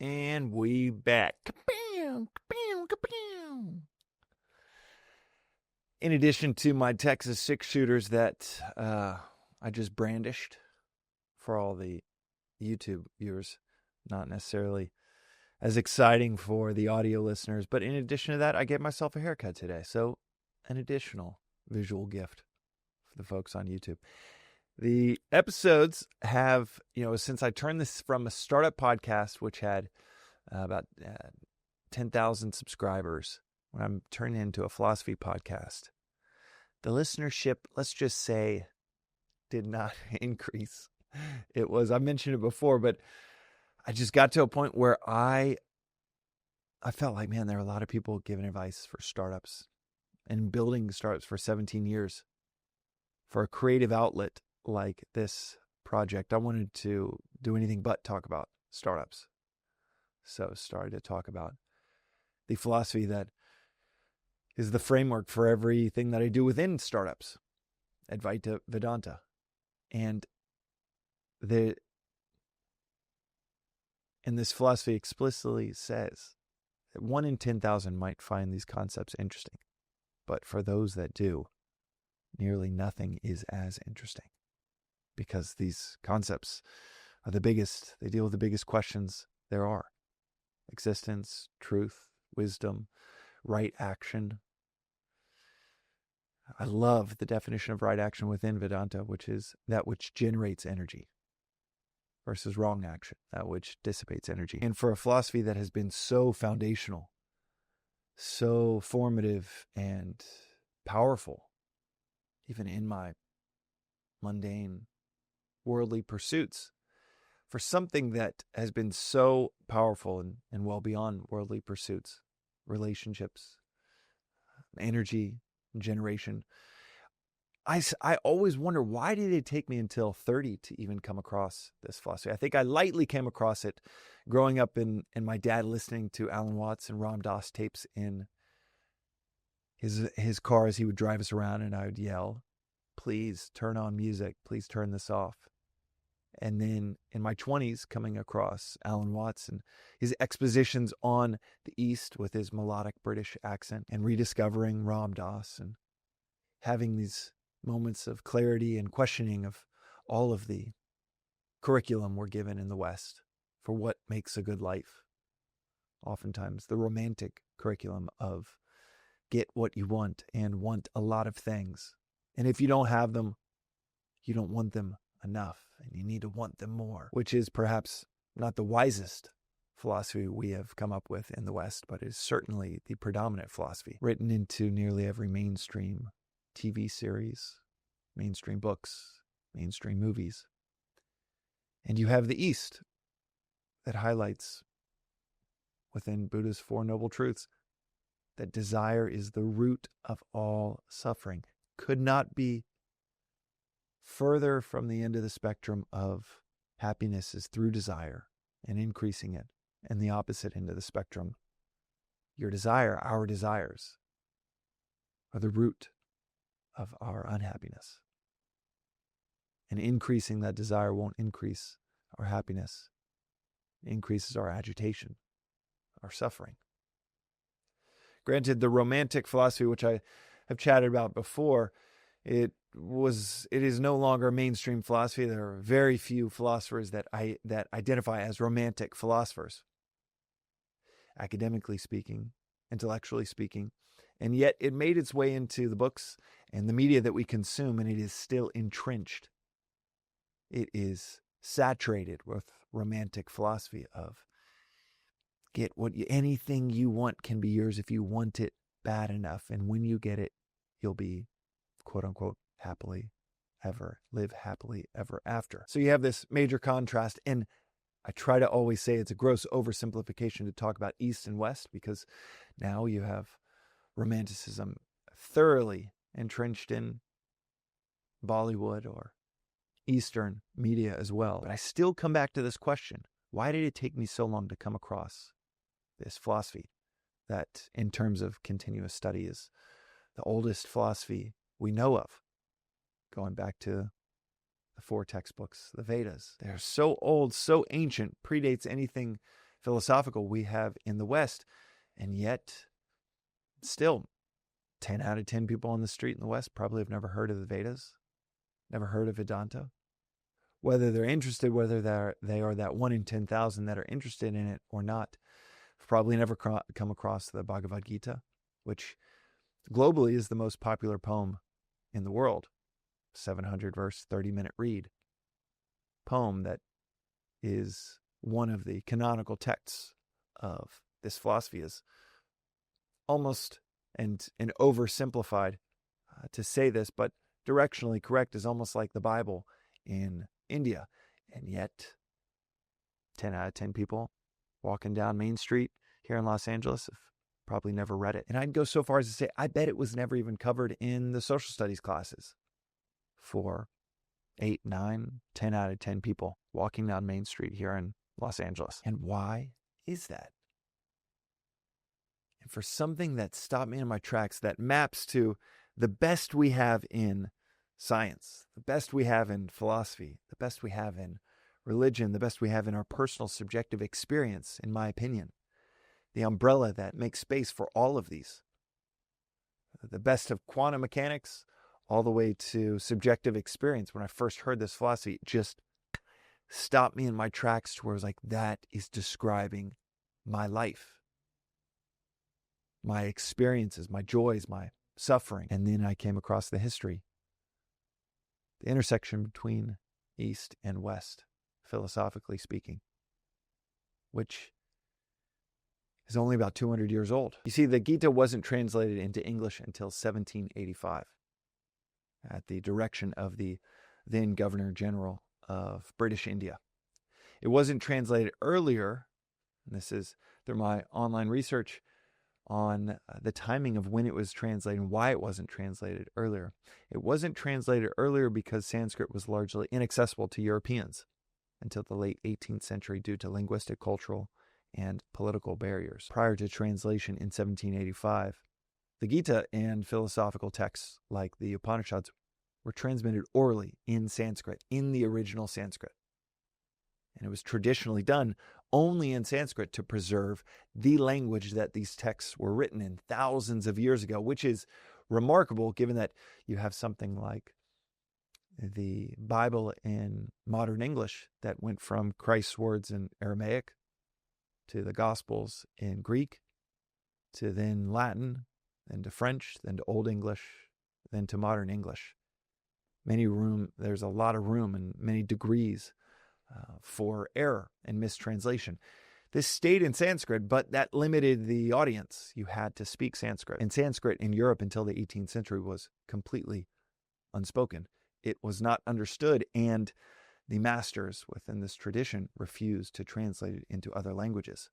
And we back. Kapow, kapow, kapow. In addition to my Texas 6-shooters that I just brandished for all the YouTube viewers, not necessarily as exciting for the audio listeners, but in addition to that, I gave myself a haircut today. So an additional visual gift for the folks on YouTube. The episodes have, since I turned this from a startup podcast, which had about 10,000 subscribers, when I'm turning into a philosophy podcast, the listenership, let's just say, did not increase. I mentioned it before, but I just got to a point where I felt like, man, there are a lot of people giving advice for startups and building startups for 17 years. For a creative outlet like this project, I wanted to do anything but talk about startups. So started to talk about the philosophy that is the framework for everything that I do within startups, Advaita Vedanta. And this philosophy explicitly says that 1 in 10,000 might find these concepts interesting. But for those that do, nearly nothing is as interesting. Because these concepts are the biggest, they deal with the biggest questions there are. Existence, truth, wisdom, right action. I love the definition of right action within Vedanta, which is that which generates energy, versus wrong action, that which dissipates energy. And for a philosophy that has been so foundational, so formative and powerful, even in my mundane worldly pursuits, for something that has been so powerful and well beyond worldly pursuits, relationships, energy, generation, I always wonder, why did it take me until 30 to even come across this philosophy? I think I lightly came across it growing up and my dad listening to Alan Watts and Ram Dass tapes in his car as he would drive us around, and I would yell, "Please turn on music, please turn this off." And then in my 20s, coming across Alan Watts and his expositions on the East with his melodic British accent, and rediscovering Ram Dass and having these moments of clarity and questioning of all of the curriculum we're given in the West for what makes a good life. Oftentimes the romantic curriculum of get what you want and want a lot of things. And if you don't have them, you don't want them enough, and you need to want them more, which is perhaps not the wisest philosophy we have come up with in the West, but is certainly the predominant philosophy written into nearly every mainstream TV series, mainstream books, mainstream movies. And you have the East that highlights within Buddha's Four Noble Truths that desire is the root of all suffering. Could not be further from the end of the spectrum of happiness is through desire and increasing it. And the opposite end of the spectrum, your desire, our desires, are the root of our unhappiness. And increasing that desire won't increase our happiness. It increases our agitation, our suffering. Granted, the romantic philosophy, which I have chatted about before, it is no longer a mainstream philosophy. There are very few philosophers that identify as romantic philosophers, academically speaking, intellectually speaking, and yet it made its way into the books and the media that we consume, and it is still entrenched. It is saturated with romantic philosophy of anything you want can be yours if you want it bad enough, and when you get it, you'll be, quote unquote, live happily ever after. So you have this major contrast, and I try to always say it's a gross oversimplification to talk about East and West, because now you have romanticism thoroughly entrenched in Bollywood or Eastern media as well. But I still come back to this question: why did it take me so long to come across this philosophy that, in terms of continuous study, is the oldest philosophy we know of, going back to the 4 textbooks, the Vedas? They're so old, so ancient, predates anything philosophical we have in the West. And yet, still, 10 out of 10 people on the street in the West probably have never heard of the Vedas, never heard of Vedanta. Whether they're interested, whether they are that 1 in 10,000 that are interested in it or not, have probably never come across the Bhagavad Gita, which globally is the most popular poem in the world. 700 verse, 30-minute read poem that is one of the canonical texts of this philosophy, is almost and oversimplified to say this, but directionally correct, is almost like the Bible in India. And yet 10 out of 10 people walking down Main Street here in Los Angeles have probably never read it. And I'd go so far as to say, I bet it was never even covered in the social studies classes for 8, 9, 10 out of 10 people walking down Main Street here in Los Angeles. And why is that? And for something that stopped me in my tracks, that maps to the best we have in science, the best we have in philosophy, the best we have in religion, the best we have in our personal subjective experience, in my opinion, the umbrella that makes space for all of these, the best of quantum mechanics all the way to subjective experience. When I first heard this philosophy, it just stopped me in my tracks to where I was like, that is describing my life, my experiences, my joys, my suffering. And then I came across the history, the intersection between East and West, philosophically speaking, which is only about 200 years old. You see, the Gita wasn't translated into English until 1785 at the direction of the then Governor General of British India. It wasn't translated earlier, and this is through my online research on the timing of when it was translated and why it wasn't translated earlier. It wasn't translated earlier because Sanskrit was largely inaccessible to Europeans until the late 18th century due to linguistic, cultural, and political barriers. Prior to translation in 1785, the Gita and philosophical texts like the Upanishads were transmitted orally in Sanskrit, in the original Sanskrit. And it was traditionally done only in Sanskrit to preserve the language that these texts were written in thousands of years ago, which is remarkable given that you have something like the Bible in modern English that went from Christ's words in Aramaic to the Gospels in Greek, to then Latin, then to French, then to Old English, then to modern English. There's a lot of room and many degrees for error and mistranslation. This stayed in Sanskrit, but that limited the audience. You had to speak Sanskrit. And Sanskrit in Europe until the 18th century was completely unspoken. It was not understood, and the masters within this tradition refused to translate it into other languages,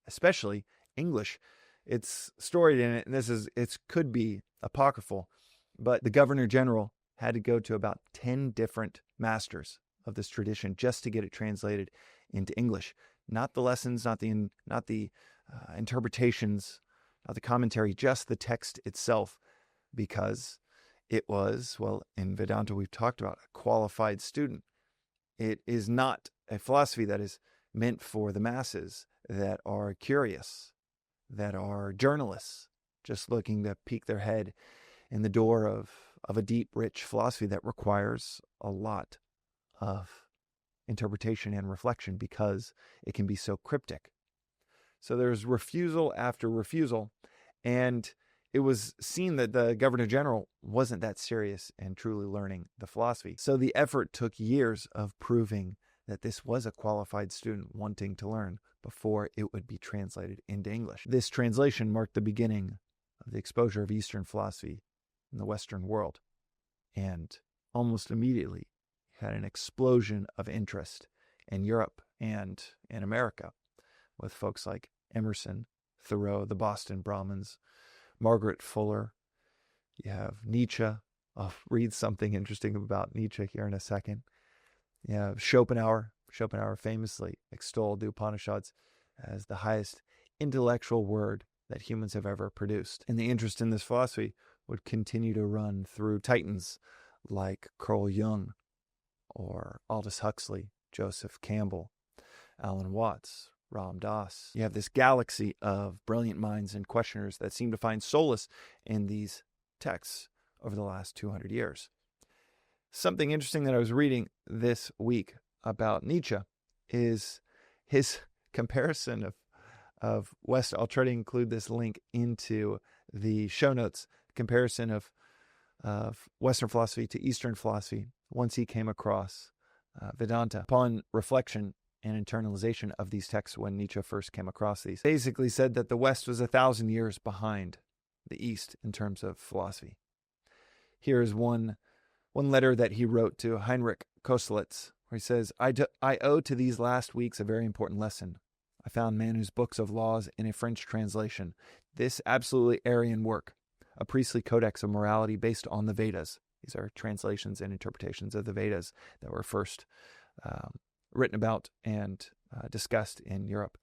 especially English. It's storied in it, and it could be apocryphal, but the Governor General had to go to about 10 different masters of this tradition just to get it translated into English. Not the lessons, not the interpretations, not the commentary, just the text itself, because it was, well, in Vedanta we've talked about a qualified student. It is not a philosophy that is meant for the masses that are curious, that are journalists, just looking to peek their head in the door of a deep, rich philosophy that requires a lot of interpretation and reflection because it can be so cryptic. So there's refusal after refusal, and it was seen that the Governor General wasn't that serious and truly learning the philosophy. So the effort took years of proving that this was a qualified student wanting to learn before it would be translated into English. This translation marked the beginning of the exposure of Eastern philosophy in the Western world, and almost immediately had an explosion of interest in Europe and in America with folks like Emerson, Thoreau, the Boston Brahmins, Margaret Fuller. You have Nietzsche. I'll read something interesting about Nietzsche here in a second. You have Schopenhauer. Schopenhauer famously extolled the Upanishads as the highest intellectual word that humans have ever produced. And the interest in this philosophy would continue to run through titans like Carl Jung or Aldous Huxley, Joseph Campbell, Alan Watts, Ram Dass. You have this galaxy of brilliant minds and questioners that seem to find solace in these texts over the last 200 years. Something interesting that I was reading this week about Nietzsche is his comparison of West. I'll try to include this link into the show notes. Comparison of Western philosophy to Eastern philosophy once he came across Vedanta. Upon reflection and internalization of these texts when Nietzsche first came across these, basically said that the West was 1,000 years behind the East in terms of philosophy. Here is one letter that he wrote to Heinrich Koselleck, where he says, I owe to these last weeks a very important lesson. I found Manu's books of laws in a French translation. This absolutely Aryan work, a priestly codex of morality based on the Vedas. These are translations and interpretations of the Vedas that were first written about and discussed in Europe.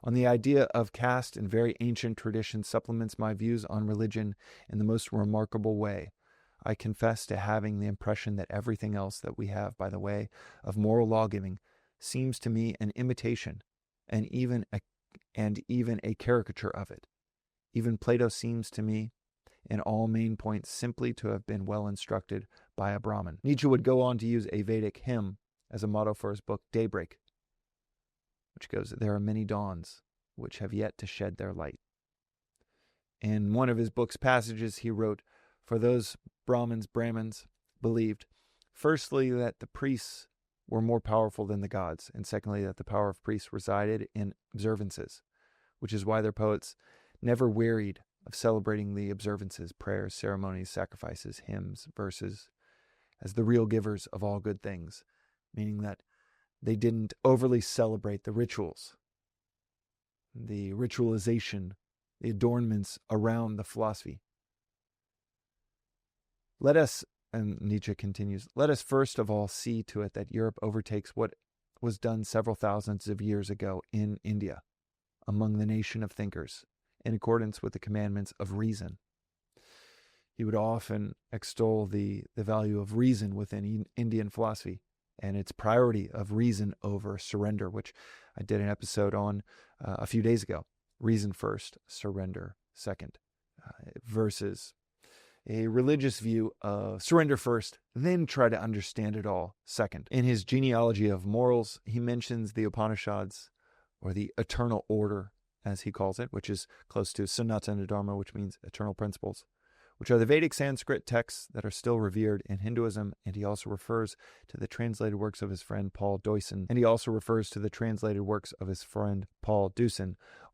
On the idea of caste and very ancient tradition supplements my views on religion in the most remarkable way. I confess to having the impression that everything else that we have by the way of moral lawgiving seems to me an imitation and even a caricature of it. Even Plato seems to me in all main points simply to have been well instructed by a Brahmin. Nietzsche would go on to use a Vedic hymn as a motto for his book Daybreak, which goes, there are many dawns which have yet to shed their light. In one of his book's passages, he wrote, for those Brahmins believed, firstly, that the priests were more powerful than the gods, and secondly, that the power of priests resided in observances, which is why their poets never wearied of celebrating the observances, prayers, ceremonies, sacrifices, hymns, verses, as the real givers of all good things, meaning that they didn't overly celebrate the rituals, the ritualization, the adornments around the philosophy. Let us, and Nietzsche continues, let us first of all see to it that Europe overtakes what was done several thousands of years ago in India, among the nation of thinkers, in accordance with the commandments of reason. He would often extol the value of reason within Indian philosophy and its priority of reason over surrender, which I did an episode on a few days ago. Reason first, surrender second, versus a religious view of surrender first, then try to understand it all second. In his genealogy of morals, he mentions the Upanishads, or the eternal order, as he calls it, which is close to Sanatana Dharma, which means eternal principles, which are the Vedic Sanskrit texts that are still revered in Hinduism, and he also refers to the translated works of his friend Paul Deussen,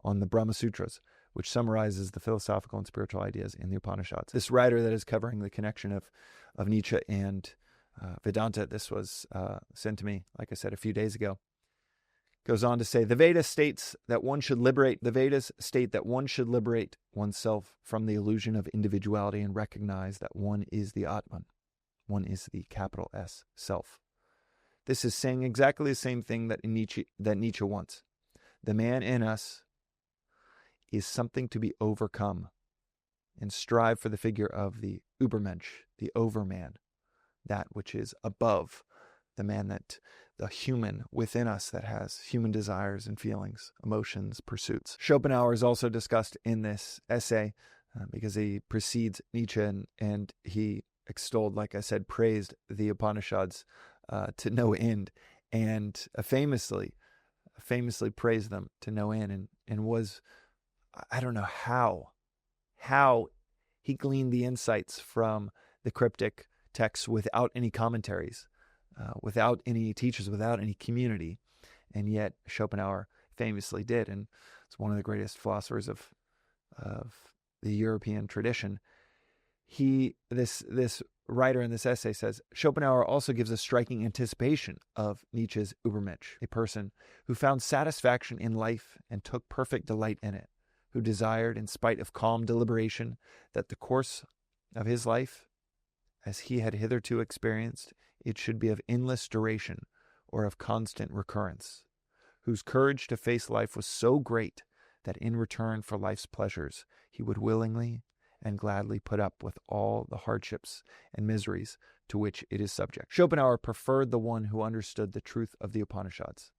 on the Brahma Sutras, which summarizes the philosophical and spiritual ideas in the Upanishads. This writer that is covering the connection of Nietzsche and Vedanta, this was sent to me, like I said, a few days ago, goes on to say, the Vedas state that one should liberate oneself from the illusion of individuality and recognize that one is the Atman. One is the capital S, self. This is saying exactly the same thing that Nietzsche wants. The man in us is something to be overcome, and strive for the figure of the Übermensch, the overman, that which is above the man, that the human within us that has human desires and feelings, emotions, pursuits. Schopenhauer is also discussed in this essay because he precedes Nietzsche and he extolled, like I said, praised the Upanishads to no end, and famously praised them to no end, and was, I don't know how he gleaned the insights from the cryptic texts without any commentaries, without any teachers, without any community, and yet Schopenhauer famously did, and it's one of the greatest philosophers of the European tradition. This writer in this essay says, Schopenhauer also gives a striking anticipation of Nietzsche's Übermensch, a person who found satisfaction in life and took perfect delight in it, who desired, in spite of calm deliberation, that the course of his life, as he had hitherto experienced, it should be of endless duration or of constant recurrence, whose courage to face life was so great that in return for life's pleasures, he would willingly and gladly put up with all the hardships and miseries to which it is subject. Schopenhauer preferred the one who understood the truth of the Upanishads.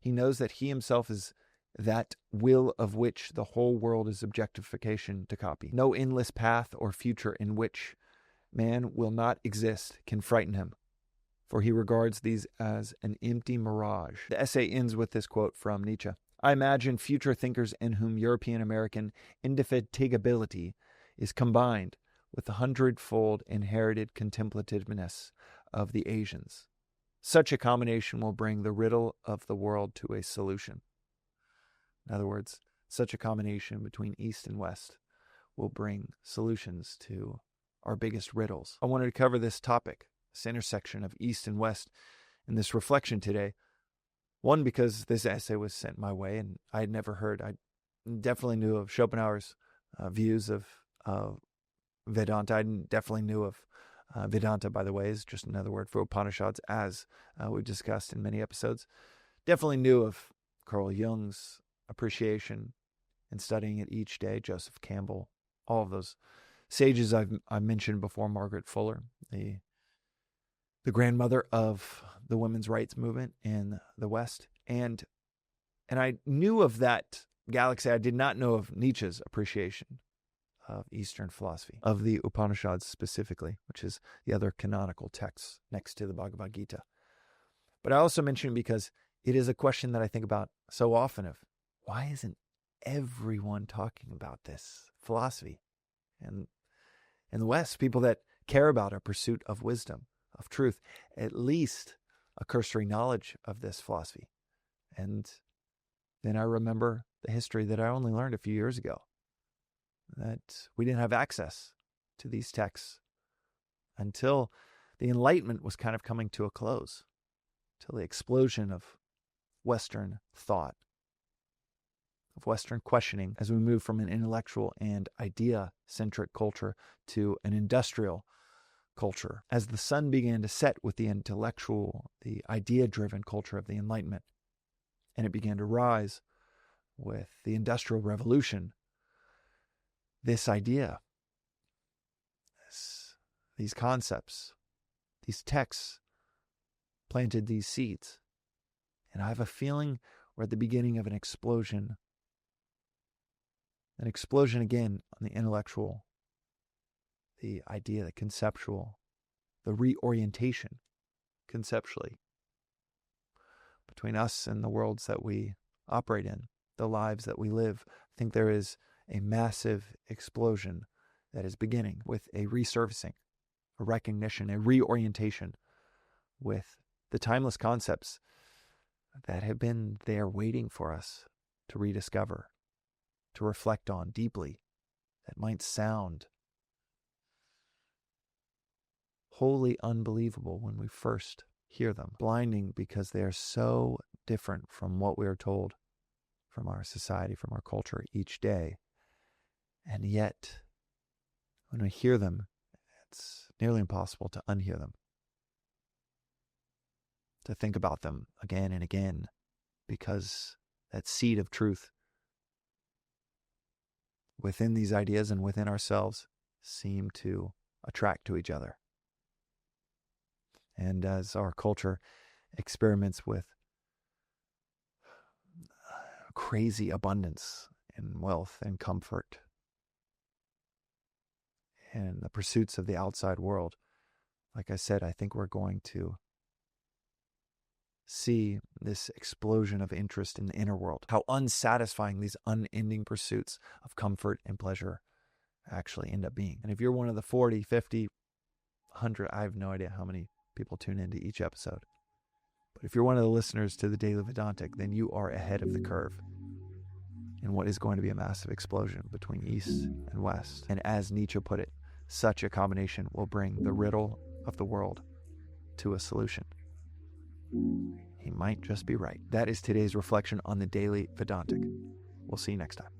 He knows that he himself is that will of which the whole world is objectification to copy. No endless path or future in which man will not exist can frighten him, for he regards these as an empty mirage. The essay ends with this quote from Nietzsche. I imagine future thinkers in whom European-American indefatigability is combined with the hundredfold inherited contemplativeness of the Asians. Such a combination will bring the riddle of the world to a solution. In other words, such a combination between East and West will bring solutions to our biggest riddles. I wanted to cover this topic, this intersection of East and West, in this reflection today. One, because this essay was sent my way and I had never heard. I definitely knew of Schopenhauer's views of Vedanta. I definitely knew of Vedanta, by the way, is just another word for Upanishads, as we've discussed in many episodes. Definitely knew of Carl Jung's appreciation and studying it each day, Joseph Campbell, all of those sages I've mentioned before, Margaret Fuller, the grandmother of the women's rights movement in the West. And I knew of that galaxy. I did not know of Nietzsche's appreciation of Eastern philosophy, of the Upanishads specifically, which is the other canonical text next to the Bhagavad Gita. But I also mention it because it is a question that I think about so often of, why isn't everyone talking about this philosophy? And in the West, people that care about a pursuit of wisdom, of truth, at least a cursory knowledge of this philosophy. And then I remember the history that I only learned a few years ago, that we didn't have access to these texts until the Enlightenment was kind of coming to a close, till the explosion of Western thought, of Western questioning, as we move from an intellectual and idea-centric culture to an industrial culture, as the sun began to set with the intellectual, the idea-driven culture of the Enlightenment, and it began to rise with the Industrial Revolution. This idea, these concepts, these texts planted these seeds. And I have a feeling we're at the beginning of an explosion again on the intellectual, the idea, the conceptual, the reorientation conceptually between us and the worlds that we operate in, the lives that we live. I think there is a massive explosion that is beginning with a resurfacing, a recognition, a reorientation with the timeless concepts that have been there waiting for us to rediscover, to reflect on deeply, that might sound wholly unbelievable when we first hear them, blinding because they are so different from what we are told from our society, from our culture each day. And yet, when we hear them, it's nearly impossible to unhear them, to think about them again and again, because that seed of truth within these ideas and within ourselves seem to attract to each other. And as our culture experiments with crazy abundance and wealth and comfort and the pursuits of the outside world, like I said, I think we're going to see this explosion of interest in the inner world, how unsatisfying these unending pursuits of comfort and pleasure actually end up being. And if you're one of the 40, 50, 100, I have no idea how many people tune into each episode, but if you're one of the listeners to the Daily Vedantic, then you are ahead of the curve in what is going to be a massive explosion between East and West. And as Nietzsche put it, such a combination will bring the riddle of the world to a solution. He might just be right. That is today's reflection on the Daily Vedantic. We'll see you next time.